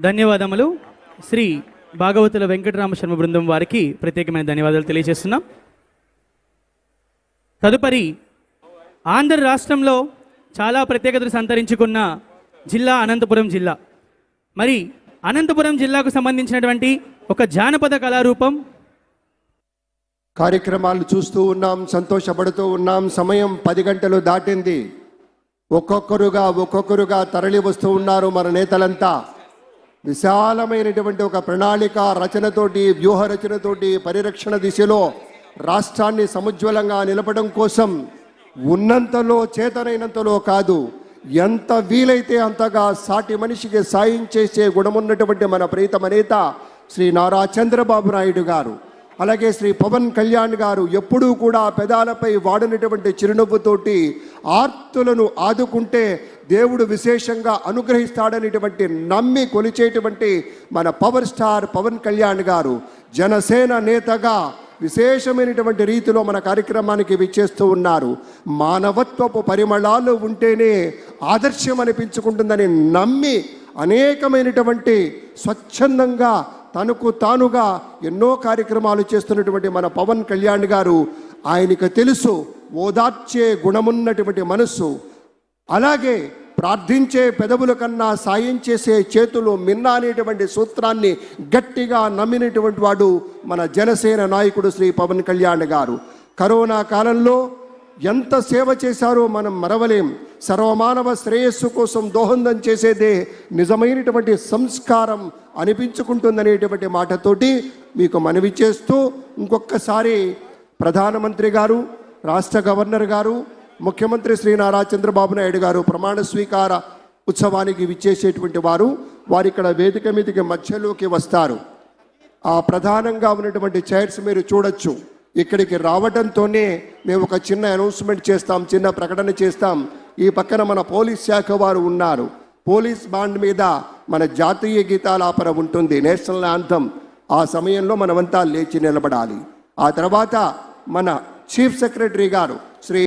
ధన్యవాదములు. శ్రీ భాగవతుల వెంకటరామ శర్మ బృందం వారికి ప్రత్యేకమైన ధన్యవాదాలు తెలియజేస్తున్నాం. తదుపరి ఆంధ్ర రాష్ట్రంలో చాలా ప్రత్యేకతలు సంతరించుకున్న జిల్లా అనంతపురం జిల్లా. మరి అనంతపురం జిల్లాకు సంబంధించినటువంటి ఒక జానపద కళారూపం కార్యక్రమాలు చూస్తూ ఉన్నాం, సంతోషపడుతూ ఉన్నాం. సమయం 10 గంటలు దాటింది. ఒక్కొక్కరుగా తరలి వస్తూ ఉన్నారు మన నేతలంతా. విశాలమైనటువంటి ఒక ప్రణాళిక రచనతోటి, వ్యూహ రచనతోటి పరిరక్షణ దిశలో రాష్ట్రాన్ని సముజ్వలంగా నిలపడం కోసం ఉన్నంతలో, చేతనైనంతలో కాదు, ఎంత వీలైతే అంతగా సాటి మనిషికి సాయం చేసే గుణమున్నటువంటి మన ప్రీతమ నేత శ్రీ నారా చంద్రబాబు నాయుడు గారు, అలాగే శ్రీ పవన్ కళ్యాణ్ గారు ఎప్పుడూ కూడా పెదాలపై వాడినటువంటి చిరునవ్వుతోటి ఆర్తులను ఆదుకుంటే దేవుడు విశేషంగా అనుగ్రహిస్తాడనేటువంటి నమ్మి కొలిచేటువంటి మన పవర్ స్టార్ పవన్ కళ్యాణ్ గారు జనసేన నేతగా విశేషమైనటువంటి రీతిలో మన కార్యక్రమానికి విచ్చేస్తూ ఉన్నారు. మానవత్వపు పరిమళాలు ఉంటేనే ఆదర్శం అనిపించుకుంటుందని నమ్మి అనేకమైనటువంటి స్వచ్ఛందంగా తనకు తానుగా ఎన్నో కార్యక్రమాలు చేస్తున్నటువంటి మన పవన్ కళ్యాణ్ గారు, ఆయనకు తెలుసు ఓదార్చే గుణమున్నటువంటి మనస్సు, అలాగే ప్రార్థించే పెదవుల కన్నా సాయం చేసే చేతులు మిన్న అనేటువంటి సూత్రాన్ని గట్టిగా నమ్మినటువంటి వాడు మన జనసేన నాయకుడు శ్రీ పవన్ కళ్యాణ్ గారు. కరోనా కాలంలో ఎంత సేవ చేశారో మనం మరవలేం. సర్వమానవ శ్రేయస్సు కోసం దోహదం చేసేదే నిజమైనటువంటి సంస్కారం అనిపించుకుంటుందనేటువంటి మాటతోటి మీకు మనవి చేస్తూ, ఇంకొకసారి ప్రధానమంత్రి గారు, రాష్ట్ర గవర్నర్ గారు, ముఖ్యమంత్రి శ్రీ నారా చంద్రబాబు నాయుడు గారు ప్రమాణ స్వీకార ఉత్సవానికి విచ్చేసేటువంటి వారు ఇక్కడ వేదిక మీదకి మధ్యలోకి వస్తారు. ఆ ప్రధానంగా ఉన్నటువంటి చైర్స్ మీరు చూడొచ్చు. ఇక్కడికి రావడంతోనే మేము ఒక చిన్న అనౌన్స్మెంట్ చేస్తాం, చిన్న ప్రకటన చేస్తాం. ఈ పక్కన మన పోలీస్ శాఖ వారు ఉన్నారు. పోలీస్ బాండ్ మీద మన జాతీయ గీతాలాపన ఉంటుంది, నేషనల్ యాంథమ్. ఆ సమయంలో మనమంతా లేచి నిలబడాలి. ఆ తర్వాత మన చీఫ్ సెక్రటరీ గారు